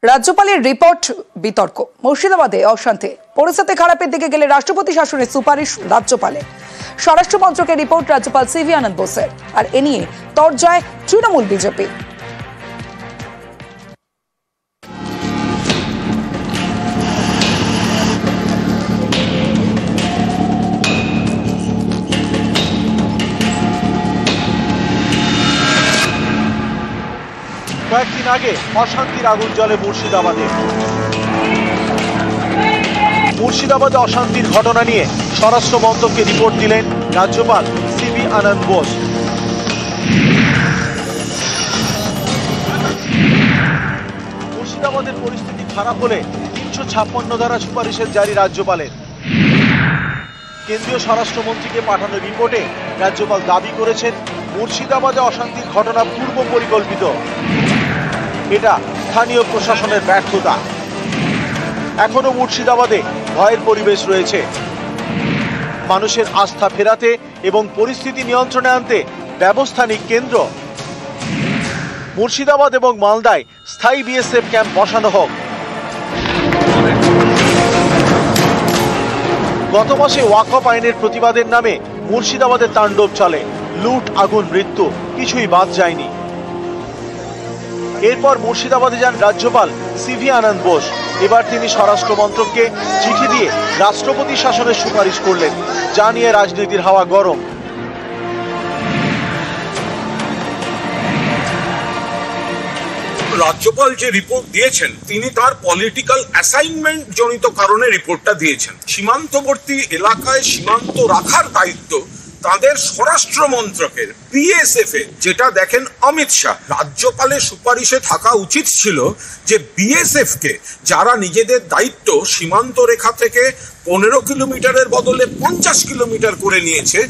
রাজ্যপালের রিপোর্ট বিতর্ক। মুর্শিদাবাদে অশান্তি, পরিস্থিতি খারাপের দিকে গেলে রাষ্ট্রপতি শাসনের সুপারিশ রাজ্যপালের। স্বরাষ্ট্র মন্ত্রকের রিপোর্ট রাজ্যপাল সিভি আনন্দ বোসের, আর এ নিয়ে তরজায় তৃণমূল বিজেপি। কয়েকদিন আগে অশান্তির আগুন জ্বলে মুর্শিদাবাদে অশান্তির ঘটনা নিয়ে স্বরাষ্ট্র মন্ত্রককে রিপোর্ট দিলেন রাজ্যপাল সিভি আনন্দ বোস। মুর্শিদাবাদের পরিস্থিতি খারাপ হলে ৩৫৬ ধারা সুপারিশের জারি রাজ্যপালের। কেন্দ্রীয় স্বরাষ্ট্রমন্ত্রীকে পাঠানো রিপোর্টে রাজ্যপাল দাবি করেছেন মুর্শিদাবাদে অশান্তির ঘটনা পূর্ব পরিকল্পিত। এটা স্থানীয় প্রশাসনের ব্যর্থতা। এখনো মুর্শিদাবাদে ভয়ের পরিবেশ রয়েছে। মানুষের আস্থা ফেরাতে এবং পরিস্থিতি নিয়ন্ত্রণে আনতে ব্যবস্থা নিক কেন্দ্র। মুর্শিদাবাদ এবং মালদায় স্থায়ী বিএসএফ ক্যাম্প বসানো হোক। গত মাসে ওয়াকফ আইনের প্রতিবাদের নামে মুর্শিদাবাদে তাণ্ডব চলে, লুট, আগুন, মৃত্যু, কিছুই বাদ যায়নি। এরপর মুর্শিদাবাদে যান রাজ্যপাল সিভি আনন্দ বোস। এবার তিনি স্বরাষ্ট্র মন্ত্রককে চিঠি দিয়ে রাষ্ট্রপতি শাসনের সুপারিশ করলেন, যা নিয়ে রাজনীতির হাওয়া গরম। রাজ্যপাল যে রিপোর্ট দিয়েছেন তিনি তার পলিটিক্যাল অ্যাসাইনমেন্ট জনিত কারণে রিপোর্টটা দিয়েছেন। সীমান্তবর্তী এলাকায় সীমান্ত রাখার দায়িত্ব তাদের স্বরাষ্ট্র মন্ত্রকের, বিএসএফ এর, যেটা দেখেন অমিত শাহ। রাজ্যপালের সুপারিশে থাকা উচিত ছিল যে বিএসএফ কে, যারা নিজেদের দায়িত্ব সীমান্ত রেখা থেকে 15 কিলোমিটারের বদলে 50 কিলোমিটার করে নিয়েছে,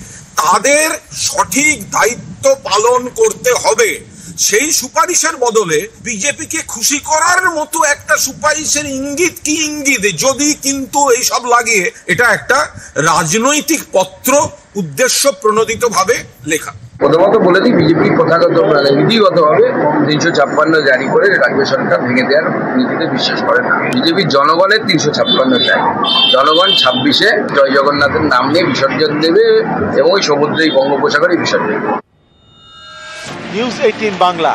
তাদের সঠিক দায়িত্ব পালন করতে হবে। সেই সুপারিশের বদলে বিজেপিকে খুশি করার মতো একটা সুপারিশের ইঙ্গিত কি ইঙ্গিত, যদি কিন্তু এইসব লাগিয়ে এটা একটা রাজনৈতিক পত্র উদ্দেশ্য প্রণোদিত ভাবে লেখা। প্রথমত বলে দিই, বিজেপি প্রথাগত নীতিগতভাবে ৩৫৬ জারি করে রাজ্য সরকার ভেঙে দেওয়ার নীতিতে বিশ্বাস করে না। বিজেপি জনগণের ৩৫৬ চায়। জনগণ ২৬-এ জয় জগন্নাথের নাম নিয়ে বিসর্জন দেবে এবং ওই সমুদ্রে বঙ্গোপসাগরে বিসর্জন দেবে। নিউজ 18 বাংলা।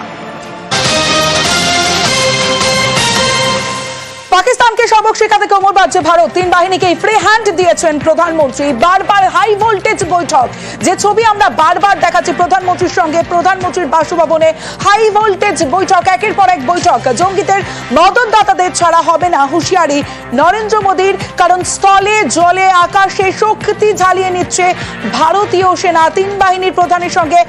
পাকিস্তানকে সবক শেখাতে কোমর বাঁধছে ভারত। ৩ বাহিনীকে ফ্রি হ্যান্ড দিয়েছেন প্রধানমন্ত্রী। বারবার হাই ভোল্টেজ বৈঠক, যে ছবি আমরা বারবার দেখাচ্ছি প্রধানমন্ত্রীর সঙ্গে, প্রধানমন্ত্রীর বাসভবনে হাই ভোল্টেজ বৈঠক, একের পর এক বৈঠক। জঙ্গিদের মদতদাতাদের ছাড়া হবে না, হুঁশিয়ারি নরেন্দ্র মোদীর। কারণ স্থলে, জলে, আকাশে শক্তি ঝালিয়ে নিচ্ছে ভারতীয় সেনা। ৩ বাহিনীর প্রধানের সঙ্গে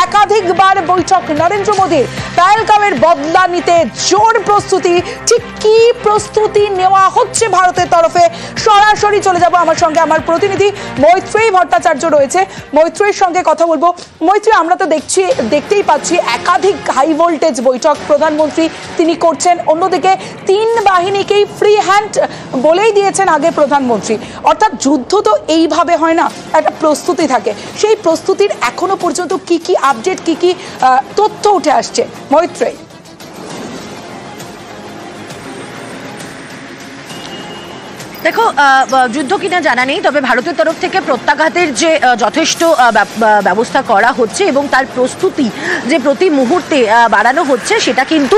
একাধিকবার বৈঠক নরেন্দ্র মোদীর। পেহেলগাঁওয়ের বদলা নিতে জোর প্রস্তুতি। ঠিক কি প্রস্তুতি নেওয়া হচ্ছে ভারতের তরফে, সরাসরি চলে যাব আমার সঙ্গে আমার প্রতিনিধি মৈত্রেয়ী ভট্টাচার্য রয়েছে। মৈত্রেয়ীর সঙ্গে কথা বলবো। মৈত্রেয়ী, আমরা তো দেখতেই পাচ্ছি একাধিক হাই ভোল্টেজ বৈঠক প্রধানমন্ত্রী তিনি করছেন। অন্যদিকে 3 বাহিনীকেই ফ্রি হ্যান্ড বলেই দিয়েছেন আগে প্রধানমন্ত্রী। অর্থাৎ যুদ্ধ তো এইভাবে হয় না, একটা প্রস্তুতি থাকে। সেই প্রস্তুতির এখনো পর্যন্ত কি কি আপডেট, কি কি তথ্য উঠে আসছে মৈত্রেয়ী? দেখো, যুদ্ধ কিনা জানা নেই, তবে ভারতের তরফ থেকে প্রত্যাঘাতের যে যথেষ্ট ব্যবস্থা করা হচ্ছে এবং তার প্রস্তুতি যে প্রতি মুহূর্তে বাড়ানো হচ্ছে, সেটা কিন্তু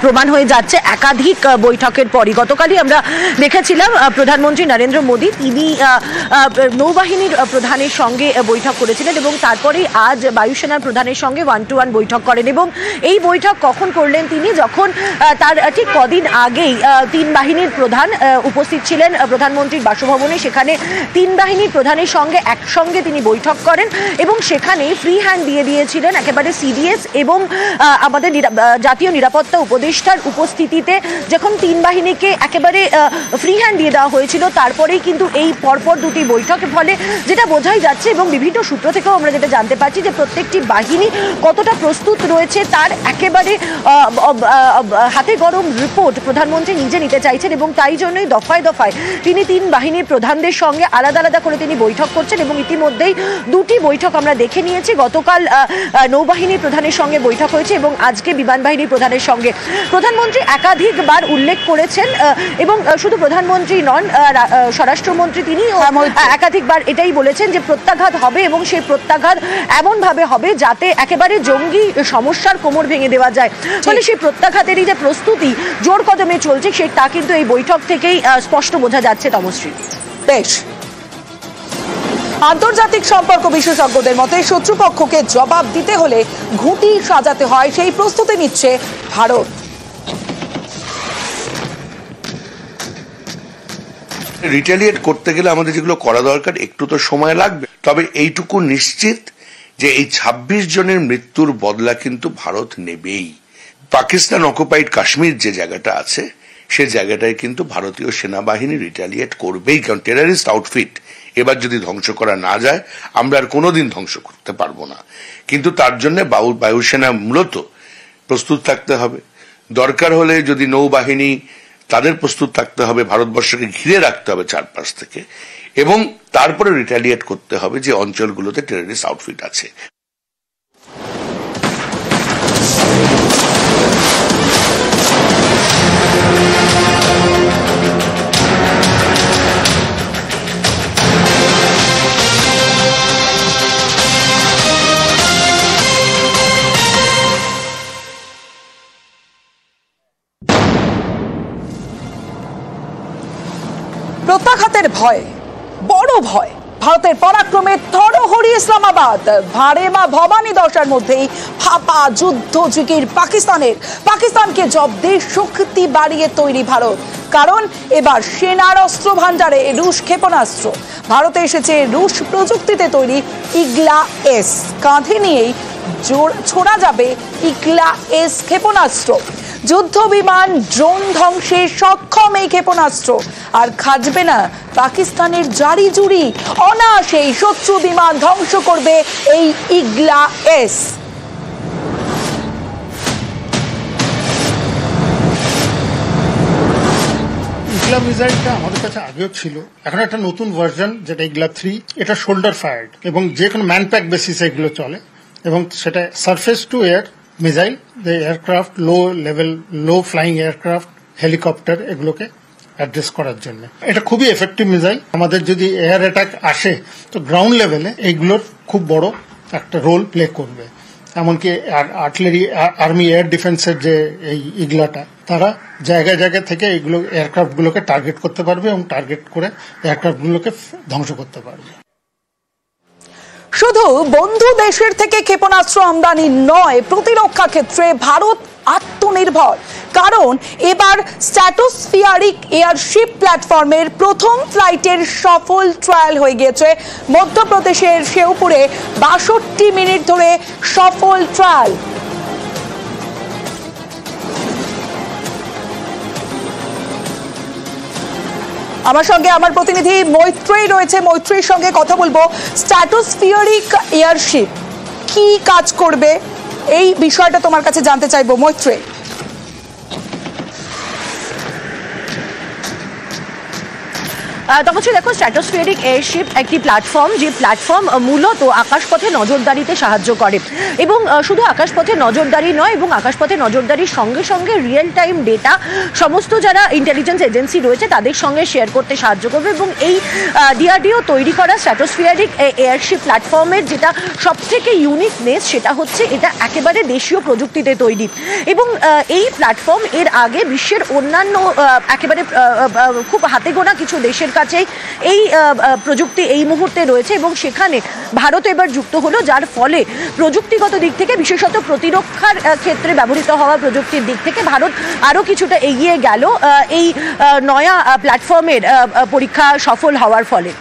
প্রমাণ হয়ে যাচ্ছে একাধিক বৈঠকের পরই। গতকালই আমরা দেখেছিলাম প্রধানমন্ত্রী নরেন্দ্র মোদী তিনি নৌবাহিনীর প্রধানের সঙ্গে বৈঠক করেছিলেন এবং তারপরেই আজ বায়ুসেনার প্রধানের সঙ্গে 1-to-1 বৈঠক করেন। এবং এই বৈঠক কখন করলেন তিনি? যখন তার ঠিক কদিন আগেই 3 বাহিনীর প্রধান উপস্থিত ছিলেন প্রধানমন্ত্রীর বাসভবনে। সেখানে 3 বাহিনীর প্রধানের সঙ্গে একসঙ্গে তিনি বৈঠক করেন এবং সেখানে ফ্রি হ্যান্ড দিয়ে দিয়েছিলেন একেবারে সিডিএস এবং আমাদের জাতীয় নিরাপত্তা উপদেষ্টার উপস্থিতিতে। যখন 3 বাহিনীকে একেবারে ফ্রি হ্যান্ড দিয়ে দেওয়া হয়েছিল, তারপরেই কিন্তু এই পরপর 2টি বৈঠকের ফলে যেটা বোঝাই যাচ্ছে এবং বিভিন্ন সূত্র থেকেও আমরা যেটা জানতে পারছি যে প্রত্যেকটি বাহিনী কতটা প্রস্তুত রয়েছে তার একেবারে হাতে গরম রিপোর্ট প্রধানমন্ত্রী নিজে নিতে চাইছেন এবং তাই জন্যই দফায় দফায় তিনি তিন বাহিনীর প্রধানদের সঙ্গে আলাদা আলাদা করে তিনি বৈঠক করছেন এবং ইতিমধ্যেই দুটি বৈঠক আমরা দেখে নিয়েছি। গতকাল নৌবাহিনীর প্রধানের সঙ্গে বৈঠক হয়েছে এবং আজকে বিমান বাহিনীর প্রধানের সঙ্গে। প্রধানমন্ত্রী একাধিকবার উল্লেখ করেছেন এবং শুধু প্রধানমন্ত্রী নন, স্বরাষ্ট্রমন্ত্রী তিনি একাধিকবার এটাই বলেছেন যে প্রত্যাঘাত হবে এবং সেই প্রত্যাঘাত এমনভাবে হবে যাতে একেবারে জঙ্গি সমস্যার কোমর ভেঙে দেওয়া যায়। ফলে সেই প্রত্যাঘাতেরই যে প্রস্তুতি জোর কদমে চলছে তা কিন্তু এই বৈঠক থেকেই স্পষ্ট বোঝা যাচ্ছে। তমশ্রী, বেশ, আন্তর্জাতিক সম্পর্ক বিশেষজ্ঞদের মতে শত্রুপক্ষকে জবাব দিতে হলে ঘুঁটি সাজাতে হয়, সেই প্রস্তুতি নিচ্ছে ভারত। রিটেলিয়েট করতে গেলে আমাদের যেগুলো করা দরকার একটু তো সময় লাগবে, তবে এইটুকু নিশ্চিত যে এই ২৬ জনের মৃত্যুর বদলা কিন্তু ভারত নেবেই। পাকিস্তান অকুপাইড কাশ্মীর যে জায়গাটা আছে সে জায়গাটায় কিন্তু ভারতীয় সেনাবাহিনী রিটেলিয়েট করবেই, কারণ টেররিস্ট আউটফিট এবার যদি ধ্বংস করা না যায় আমরা আর কোনোদিন ধ্বংস করতে পারবো না। কিন্তু তার জন্য বায়ুসেনা মূলত প্রস্তুত থাকতে হবে। দরকার হলে যদি নৌবাহিনী তাদের প্রস্তুত থাকতে হবে, ভারতবর্ষকে ঘিরে রাখতে হবে চারপাশ থেকে, এবং তারপরে রিটেলিয়েট করতে হবে যে অঞ্চলগুলোতে টেররিস্ট আউটফিট আছে। প্রত্যাঘাতের ভয়, বড় ভয়। ভারতের পরাক্রমে থরহরি ইসলামাবাদ, ভাড়ে মা ভবানী দশার মধ্যেই ফাপা যুদ্ধ ঝুঁকির পাকিস্তানকে জব্দের শক্তি বাড়িয়ে তৈরি ভারত। কারণ এবার সেনার অস্ত্র ভান্ডারে রুশ ক্ষেপণাস্ত্র। ভারতে এসেছে রুশ প্রযুক্তিতে তৈরি ইগলা এস, কাঁধে নিয়েই ছোড়া যাবে ইগলা এস ক্ষেপণাস্ত্র। যুদ্ধ বিমান, ড্রোন ধ্বংসে সক্ষম এই ক্ষেপণাস্ত্র আর খাজবে না পাকিস্তানের জারি জুড়ি। অনায়াসেই শত্রু বিমান ধ্বংস করবে এই ইগলা এস। ইগলা মিসাইলটা আমাদের কাছে আগেও ছিল, এখন একটা নতুন ভার্সন যেটা ইগলা 3, এটা শোল্ডার ফায়ার্ড এবং যে কোনো ম্যানপ্যাক বেসিসে এগুলো চলে এবং সেটা সারফেস টু এয়ার মিসাইল, যে এয়ারক্রাফট, লো ফ্লাইং এয়ারক্রাফট, হেলিকপ্টার এগুলোকে অ্যাড্রেস করার জন্য এটা খুবই এফেক্টিভ মিসাইল। আমাদের যদি এয়ার অ্যাটাক আসে তো গ্রাউন্ড লেভেলে এইগুলোর খুব বড় একটা রোল প্লে করবে। এমনকি আর্টিলারি, আর্মি এয়ার ডিফেন্সের যে এই ইগলাটা, তারা জায়গায় জায়গা থেকে এগুলো এয়ারক্রাফটগুলোকে টার্গেট করতে পারবে এবং টার্গেট করে এয়ারক্রাফটগুলোকে ধ্বংস করতে পারবে। শুধু বন্ধু দেশের থেকে ক্ষেপণাস্ত্র আমদানি নয়, প্রতিরক্ষা ক্ষেত্রে ভারত আত্মনির্ভর। কারণ এবার স্ট্র্যাটোস্ফিয়ারিক এয়ারশিপ প্ল্যাটফর্মের প্রথম ফ্লাইটের সফল ট্রায়াল হয়ে গিয়েছে মধ্যপ্রদেশের শেওপুরে। ৬২ মিনিট ধরে সফল ট্রায়াল। আমার সঙ্গে আমার প্রতিনিধি মৈত্রেয়ী রয়েছে, মৈত্রেয়ীর সঙ্গে কথা বলবো। স্ট্র্যাটোস্ফিয়ারিক এয়ারশিপ কি কাজ করবে এই বিষয়টা তোমার কাছে জানতে চাইবো মৈত্রেয়ী। তখন দেখো, স্ট্র্যাটোস্ফিয়ারিক এয়ারশিপ একটি প্ল্যাটফর্ম, যে প্ল্যাটফর্ম মূলত আকাশপথে নজরদারিতে সাহায্য করে এবং শুধু আকাশপথে নজরদারি নয়, এবং আকাশপথে নজরদারির সঙ্গে সঙ্গে রিয়েল টাইম ডেটা সমস্ত যারা ইন্টেলিজেন্স এজেন্সি রয়েছে তাদের সঙ্গে শেয়ার করতে সাহায্য করবে। এবং এই ডিআরডিও তৈরি করা স্ট্র্যাটোস্ফিয়ারিক এয়ারশিপ প্ল্যাটফর্মের যেটা সবথেকে ইউনিকনেস সেটা হচ্ছে এটা একেবারে দেশীয় প্রযুক্তিতে তৈরি। এবং এই প্ল্যাটফর্ম এর আগে বিশ্বের অন্যান্য একেবারে খুব হাতে গোনা কিছু দেশের কাছে এই প্রযুক্তি এই মুহূর্তে রয়েছে এবং সেখানে ভারত এবার যুক্ত হলো, যার ফলে প্রযুক্তিগত দিক থেকে, বিশেষত প্রতিরক্ষার ক্ষেত্রে ব্যবহৃত হওয়া প্রযুক্তির দিক থেকে ভারত আরো কিছুটা এগিয়ে গেল এই নয়া প্ল্যাটফর্মের পরীক্ষা সফল হওয়ার ফলে।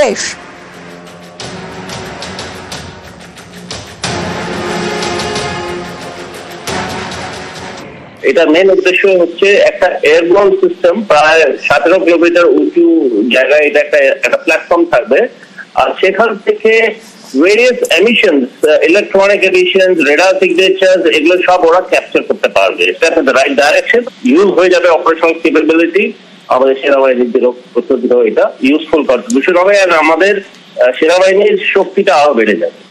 বেশ, এটা মেন উদ্দেশ্য হচ্ছে একটা এয়ারবোর্ন সিস্টেম, প্রায় 17 কিলোমিটার উঁচু জায়গায় এটা একটা প্ল্যাটফর্ম থাকবে। আর সেখান থেকে various emissions, electronic emissions, radar signatures, এগুলো সব ওরা ক্যাপচার করতে পারবে। Step in the right direction, use হয়ে যাবে অপারেশনাল ক্যাপাবিলিটি আমাদের সেনাবাহিনীর প্রস্তুতিটাও এটা ইউজফুল কন্ট্রিবিউশন হবে, আর আমাদের সেনাবাহিনীর শক্তিটা আরো বেড়ে যাবে।